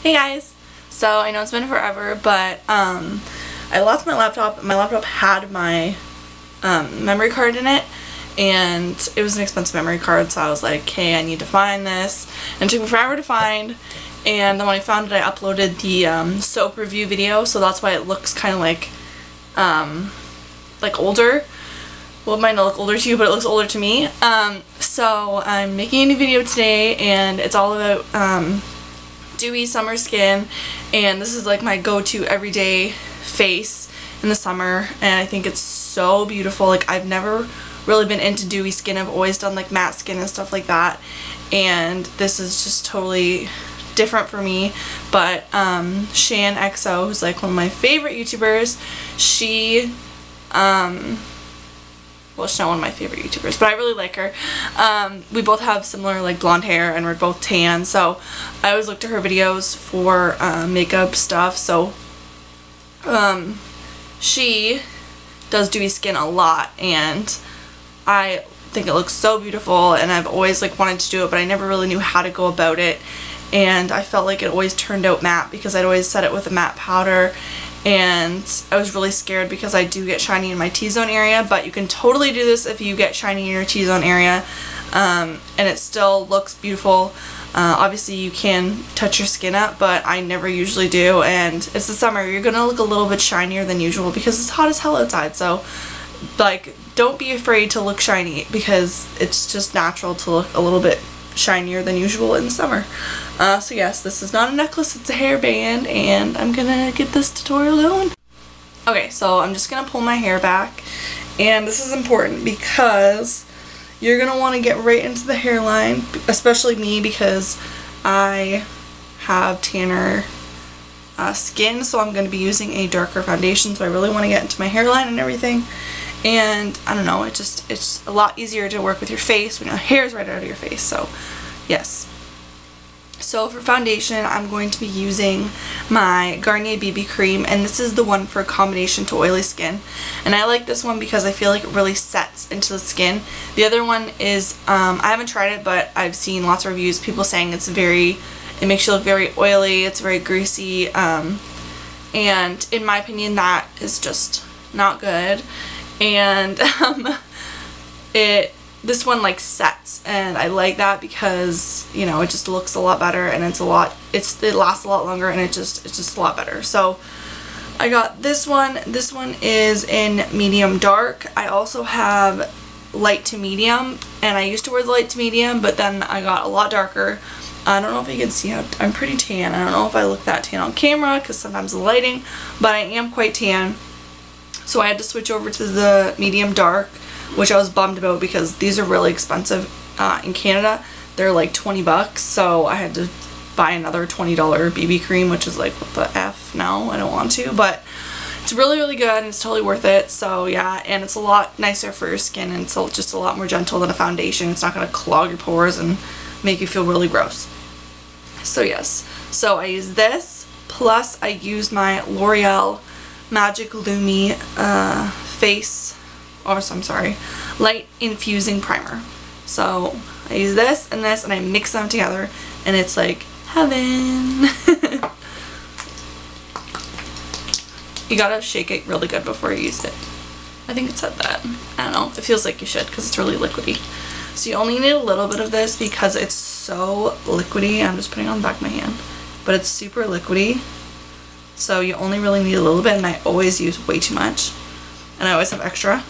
Hey guys! So I know it's been forever, but I lost my laptop. My laptop had my memory card in it, and it was an expensive memory card, so I was like, hey, I need to find this. And it took me forever to find, and then when I found it, I uploaded the soap review video, so that's why it looks kind of like older. Well, it might not look older to you, but it looks older to me. So I'm making a new video today, and it's all about dewy summer skin, and this is like my go-to everyday face in the summer, and I think it's so beautiful. Like, I've never really been into dewy skin. I've always done like matte skin and stuff like that, and this is just totally different for me. But Shan XO, who's like one of my favorite YouTubers, she well, she's not one of my favorite YouTubers, but I really like her. We both have similar like blonde hair, and we're both tan, so I always look to her videos for makeup stuff. So she does dewy skin a lot, and I think it looks so beautiful, and I've always like wanted to do it, but I never really knew how to go about it, and I felt like it always turned out matte because I'd always set it with a matte powder. And I was really scared because I do get shiny in my T-zone area, but you can totally do this if you get shiny in your T-zone area, and it still looks beautiful. Obviously you can touch your skin up, but I never usually do, and it's the summer. You're gonna look a little bit shinier than usual because it's hot as hell outside, so like, don't be afraid to look shiny because it's just natural to look a little bit shinier than usual in the summer. So yes, this is not a necklace, it's a hairband, and I'm gonna get this tutorial going. Okay, so I'm just gonna pull my hair back, and this is important because you're gonna want to get right into the hairline, especially me because I have tanner skin, so I'm gonna be using a darker foundation, so I really want to get into my hairline and everything. And I don't know, it's a lot easier to work with your face when your hair's right out of your face. So yes. So for foundation, I'm going to be using my Garnier BB cream, and this is the one for combination to oily skin. And I like this one because I feel like it really sets into the skin. The other one is, I haven't tried it, but I've seen lots of reviews, people saying it makes you look very oily, it's very greasy, and in my opinion that is just not good. And this one like sets, and I like that because, you know, it just looks a lot better, and it lasts a lot longer, and it's just a lot better. So I got this one. This one is in medium dark. I also have light to medium, and I used to wear the light to medium, but then I got a lot darker. I don't know if you can see how I'm pretty tan. I don't know if I look that tan on camera because sometimes the lighting, but I am quite tan. So I had to switch over to the medium dark, which I was bummed about because these are really expensive in Canada. They're like 20 bucks, so I had to buy another $20 BB cream, which is like, what the F? No, I don't want to, but it's really, really good, and it's totally worth it. So yeah, and it's a lot nicer for your skin, and it's just a lot more gentle than a foundation. It's not going to clog your pores and make you feel really gross. So yes, so I use this, plus I use my Loreal Magic Lumi light infusing primer. So I use this, and I mix them together, and it's like heaven. You gotta shake it really good before you use it. I think it said that. I don't know. It feels like you should because it's really liquidy. So you only need a little bit of this because it's so liquidy. I'm just putting it on the back of my hand, but it's super liquidy. So you only really need a little bit, and I always use way too much, and I always have extra,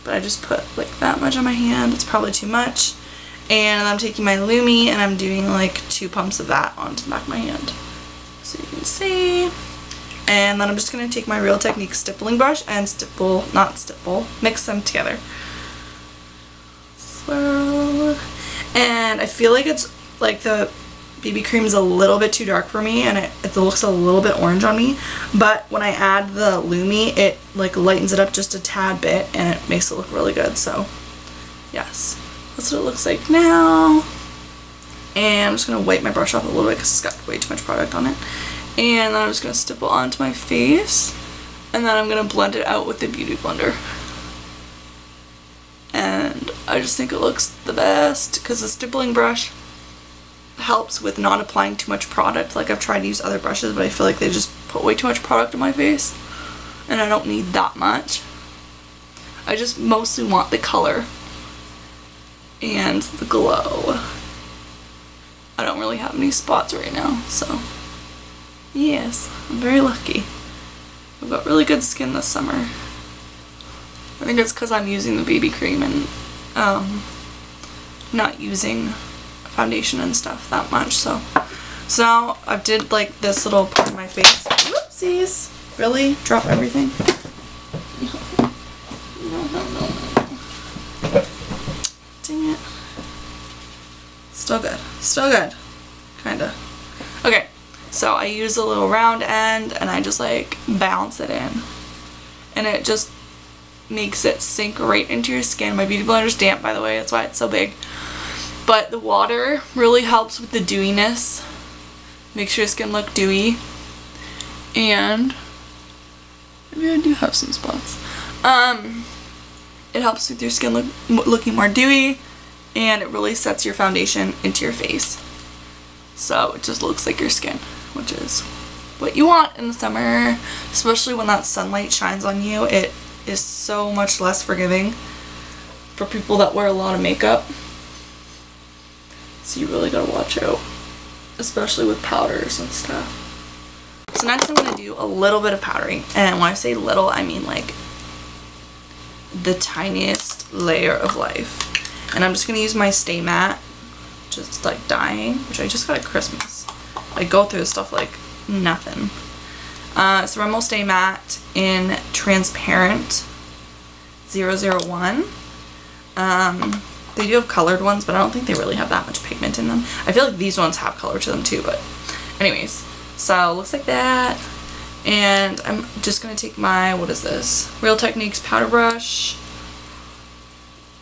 but I just put like that much on my hand. It's probably too much. And I'm taking my Lumi, and I'm doing like 2 pumps of that onto the back of my hand, so you can see. And then I'm just going to take my Real Technique stippling brush and mix them together. Swirl. And I feel like it's like the BB cream is a little bit too dark for me, and it looks a little bit orange on me, but when I add the Lumi, it like lightens it up just a tad bit, and it makes it look really good. So yes, that's what it looks like now. And I'm just going to wipe my brush off a little bit because it's got way too much product on it. And then I'm just going to stipple onto my face, and then I'm going to blend it out with the Beauty Blender. And I just think it looks the best because the stippling brush helps with not applying too much product. Like I've tried to use other brushes, but I feel like they just put way too much product on my face, and I don't need that much. I just mostly want the color and the glow. I don't really have any spots right now, so yes, I'm very lucky. I've got really good skin this summer. I think it's because I'm using the BB cream and not using foundation and stuff that much. So I did like this little part of my face. Whoopsies! Really? Drop everything? No. Dang it. Still good. Still good. Kinda. Okay, so I use a little round end and I just like bounce it in. And it just makes it sink right into your skin. My beauty blender's damp, by the way, that's why it's so big. But the water really helps with the dewiness. Makes your skin look dewy. And maybe I do have some spots. It helps with your skin looking more dewy, and it really sets your foundation into your face. So it just looks like your skin, which is what you want in the summer, especially when that sunlight shines on you. It is so much less forgiving for people that wear a lot of makeup. So you really gotta watch out, especially with powders and stuff. So next I'm gonna do a little bit of powdering, and when I say little, I mean like the tiniest layer of life. And I'm just gonna use my Stay Matte, just like dying, which I just got at Christmas. I go through this stuff like nothing. It's Remmel Stay Matte in Transparent 001. They do have colored ones, but I don't think they really have that much pigment in them. I feel like these ones have color to them too, but anyways. So it looks like that. And I'm just going to take my, what is this? Real Techniques powder brush.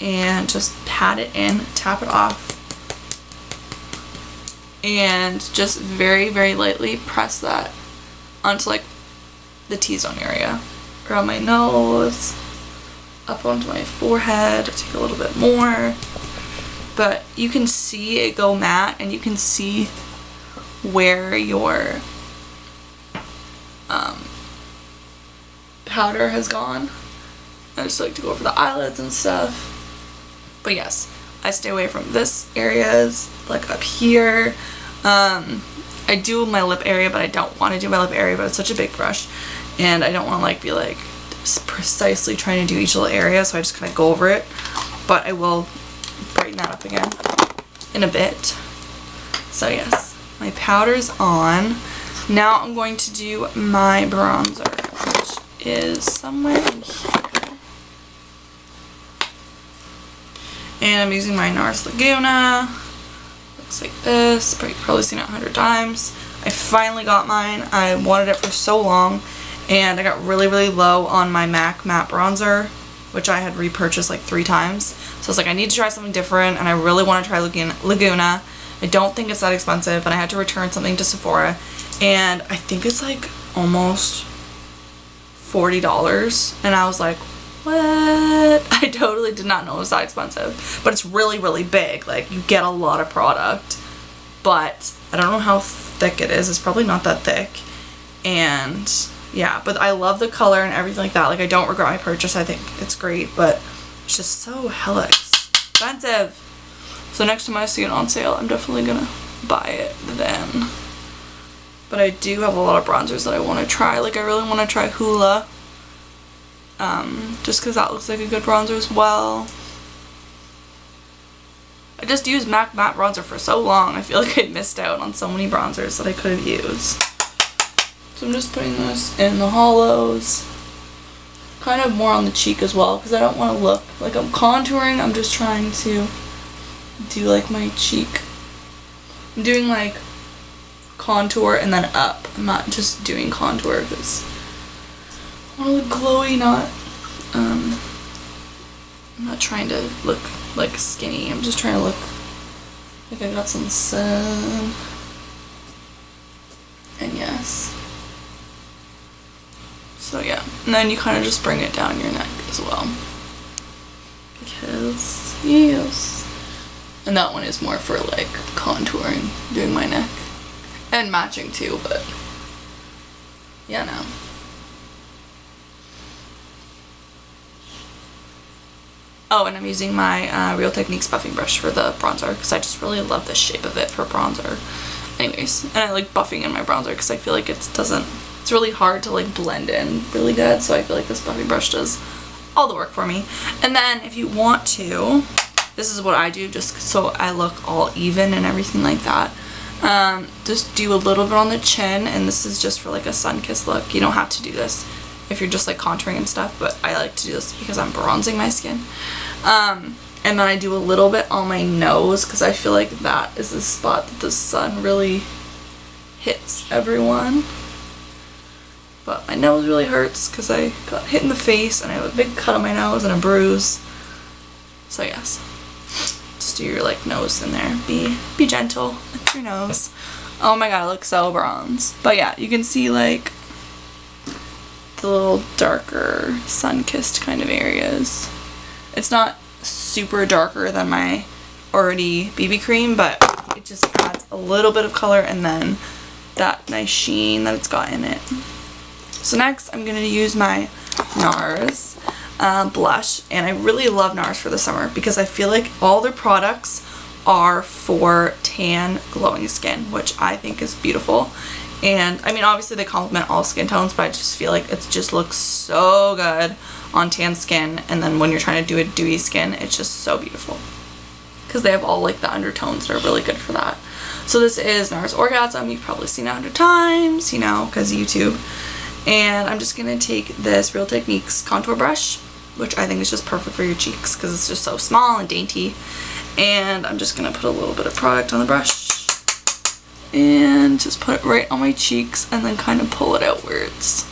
And just pat it in, tap it off. And just very, very lightly press that onto like the T-zone area. Around my nose, up onto my forehead, take a little bit more. But you can see it go matte, and you can see where your powder has gone. I just like to go over the eyelids and stuff. But yes, I stay away from this areas, like up here. I do my lip area, but I don't want to do my lip area, but it's such a big brush, and I don't want to like be like precisely trying to do each little area, so I just kind of go over it. But I will brighten that up again in a bit. So yes, my powder's on. Now I'm going to do my bronzer, which is somewhere in here. And I'm using my NARS Lagoona. Looks like this. You've probably seen it 100 times. I finally got mine. I wanted it for so long, and I got really, really low on my MAC matte bronzer, which I had repurchased like 3 times. So I was like, I need to try something different, and I really want to try Lagoona. I don't think it's that expensive, but I had to return something to Sephora, and I think it's like almost $40, and I was like, what? I totally did not know it was that expensive, but it's really, really big. Like, you get a lot of product, but I don't know how thick it is. It's probably not that thick, and yeah, but I love the color and everything like that. Like, I don't regret my purchase. I think it's great, but it's just so hella expensive. So next time I see it on sale, I'm definitely gonna buy it then. But I do have a lot of bronzers that I want to try. Like, I really want to try Hoola. Just because that looks like a good bronzer as well. I just used MAC matte bronzer for so long. I feel like I missed out on so many bronzers that I could have used. So I'm just putting this in the hollows. Kind of more on the cheek as well, because I don't want to look like I'm contouring. I'm just trying to do like my cheek. I'm doing like contour and then up. I'm not just doing contour because I want to look glowy, I'm not trying to look like skinny. I'm just trying to look like I got some sun. And yes. So yeah. And then you kind of just bring it down your neck as well. Because, yes. And that one is more for like contouring, doing my neck. And matching too, but yeah, no. Oh, and I'm using my Real Techniques buffing brush for the bronzer because I just really love the shape of it for bronzer. Anyways, and I like buffing in my bronzer because I feel like it's really hard to like blend in really good, so I feel like this buffing brush does all the work for me. And then if you want to, this is what I do just so I look all even and everything like that. Just do a little bit on the chin, and this is just for like a sun-kissed look. You don't have to do this if you're just like contouring and stuff, but I like to do this because I'm bronzing my skin. And then I do a little bit on my nose because I feel like that is the spot that the sun really hits everyone. But my nose really hurts because I got hit in the face and I have a big cut on my nose and a bruise. So yes, just do your like nose in there. Be gentle with your nose. Oh my god, I look so bronze. But yeah, you can see like the little darker sun-kissed kind of areas. It's not super darker than my already BB cream, but it just adds a little bit of color and then that nice sheen that it's got in it. So next I'm going to use my NARS blush, and I really love NARS for the summer because I feel like all their products are for tan glowing skin, which I think is beautiful. And I mean, obviously they complement all skin tones, but I just feel like it just looks so good on tan skin, and then when you're trying to do a dewy skin, it's just so beautiful because they have all like the undertones that are really good for that. So this is NARS Orgasm. You've probably seen it 100 times, you know, because YouTube. And I'm just going to take this Real Techniques contour brush, which I think is just perfect for your cheeks because it's just so small and dainty. And I'm just going to put a little bit of product on the brush and just put it right on my cheeks and then kind of pull it outwards.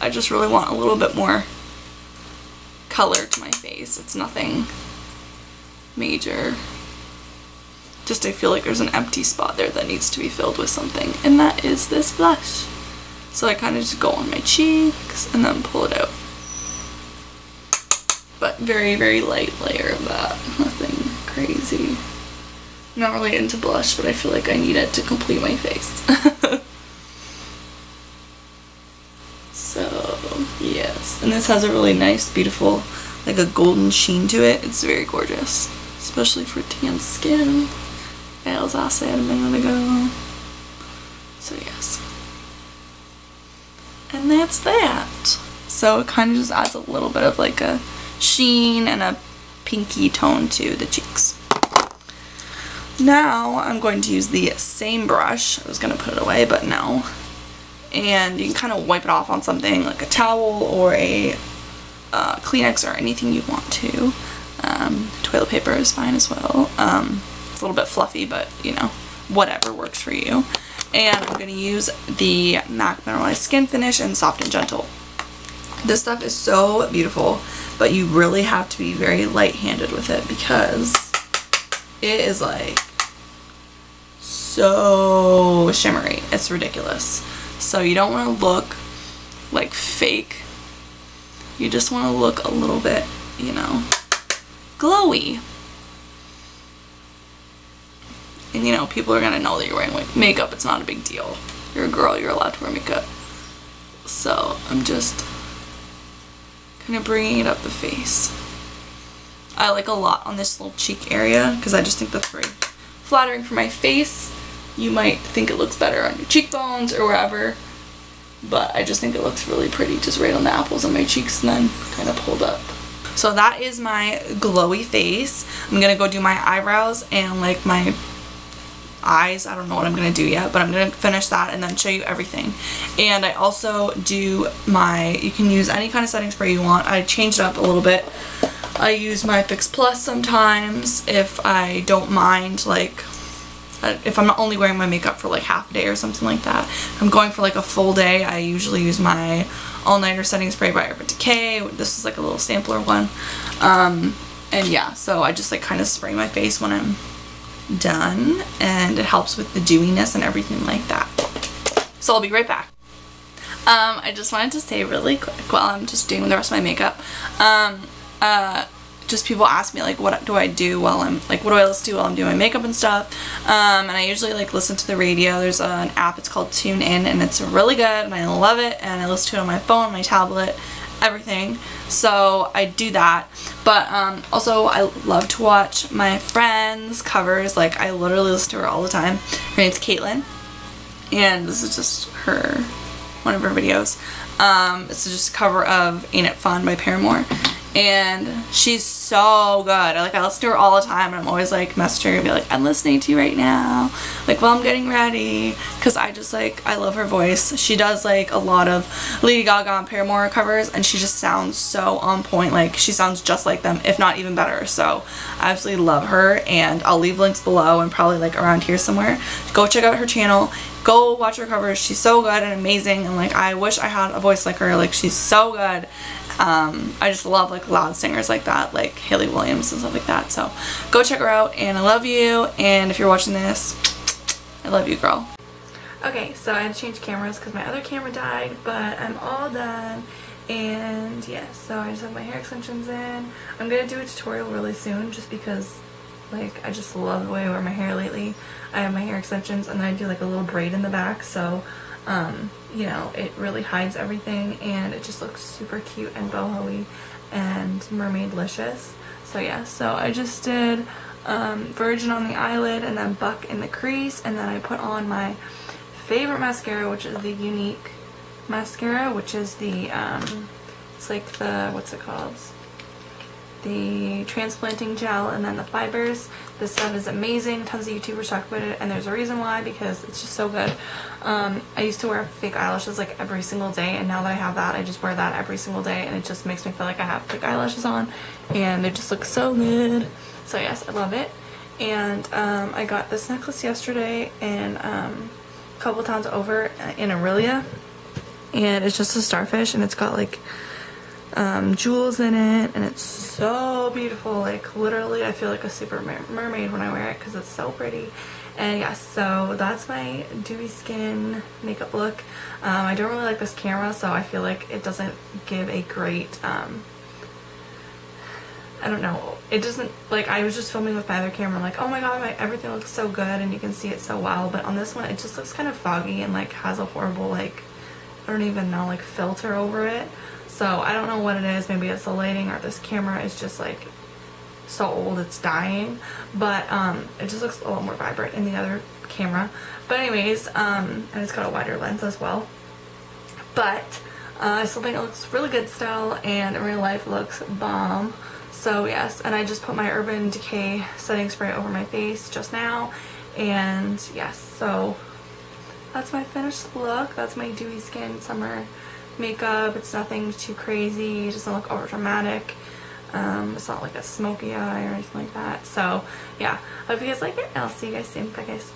I just really want a little bit more color to my face. It's nothing major. Just I feel like there's an empty spot there that needs to be filled with something, and that is this blush. So I kind of just go on my cheeks and then pull it out. But very, very light layer of that. Nothing crazy. I'm not really into blush, but I feel like I need it to complete my face. So, yes. And this has a really nice, beautiful, like a golden sheen to it. It's very gorgeous. Especially for tan skin, as I said a minute ago. So, yes. And that's that. So it kind of just adds a little bit of like a sheen and a pinky tone to the cheeks. Now I'm going to use the same brush. I was going to put it away, but no. And you can kind of wipe it off on something like a towel or a Kleenex or anything you want to. Toilet paper is fine as well. It's a little bit fluffy, but you know, whatever works for you. And I'm going to use the MAC Mineralized Skin Finish in Soft and Gentle. This stuff is so beautiful, but you really have to be very light-handed with it because it is like so shimmery. It's ridiculous. So you don't want to look like fake. You just want to look a little bit, you know, glowy. And you know, people are gonna know that you're wearing like makeup. It's not a big deal. You're a girl, you're allowed to wear makeup. So I'm just kind of bringing it up the face. I like a lot on this little cheek area because I just think that's very flattering for my face. You might think it looks better on your cheekbones or wherever, but I just think it looks really pretty just right on the apples of my cheeks and then kind of pulled up. So that is my glowy face. I'm gonna go do my eyebrows and like my eyes. I don't know what I'm gonna do yet, but I'm gonna finish that and then show you everything. And I also do my, you can use any kind of setting spray you want. I changed it up a little bit. I use my Fix Plus sometimes if I don't mind, like if I'm only wearing my makeup for like half a day or something like that. If I'm going for like a full day, I usually use my All Nighter Setting Spray by Urban Decay. This is like a little sampler one. And yeah, so I just like kind of spray my face when I'm done, and it helps with the dewiness and everything like that. So I'll be right back. I just wanted to say really quick while I'm just doing the rest of my makeup, just people ask me like what do I do while I'm like, what do I listen to while I'm doing my makeup and stuff, and I usually like listen to the radio. There's an app, it's called Tune In, and it's really good and I love it, and I listen to it on my phone, my tablet, everything. So I do that. But also I love to watch my friends' covers. Like I literally listen to her all the time. Her name's Caitlin, and this is just her, one of her videos. It's just a cover of Ain't It Fun by Paramore, and she's so good. I listen to her all the time, and I'm always like messaging her and be like, I'm listening to you right now, like while I'm getting ready, because I just like, I love her voice. She does like a lot of Lady Gaga and Paramore covers, and she just sounds so on point. Like she sounds just like them, if not even better. So I absolutely love her, and I'll leave links below and probably like around here somewhere. Go check out her channel. Go watch her covers. She's so good and amazing, and like I wish I had a voice like her. Like she's so good. I just love like loud singers like that, like Hayley Williams and stuff like that. So go check her out, and I love you, and if you're watching this, I love you, girl. Okay, so I had to change cameras because my other camera died, but I'm all done. And yeah, so I just have my hair extensions in. I'm gonna do a tutorial really soon just because like I just love the way I wear my hair lately. I have my hair extensions and then I do like a little braid in the back, so you know, it really hides everything and it just looks super cute and boho-y and mermaid-licious. So yeah, so I just did Virgin on the eyelid and then Buck in the crease, and then I put on my favorite mascara, which is the Unique mascara, which is the it's like the, what's it called, the transplanting gel, and then the fibers. This stuff is amazing. Tons of YouTubers talk about it, and there's a reason why, because it's just so good. I used to wear fake eyelashes like every single day, and now that I have that, I just wear that every single day, and it just makes me feel like I have fake eyelashes on, and they just look so good. So yes, I love it. And I got this necklace yesterday in a couple towns over in Aurelia, and it's just a starfish, and it's got like jewels in it, and it's so beautiful. Like literally I feel like a super mermaid when I wear it because it's so pretty. And yes, so that's my dewy skin makeup look. I don't really like this camera, so I feel like it doesn't give a great I don't know, it doesn't, like I was just filming with my other camera, I'm like, oh my god, everything looks so good and you can see it so well, but on this one it just looks kind of foggy and like has a horrible, like, I don't even know, like filter over it. So I don't know what it is. Maybe it's the lighting, or this camera is just like so old it's dying. But it just looks a lot more vibrant in the other camera. But anyways, and it's got a wider lens as well. But I still think it looks really good still, and in real life looks bomb. So yes, and I just put my Urban Decay setting spray over my face just now. And yes, so that's my finished look. That's my dewy skin summer makeup. It's nothing too crazy. It doesn't look over dramatic. It's not like a smoky eye or anything like that. So yeah, hope you guys like it. I'll see you guys soon. Bye guys.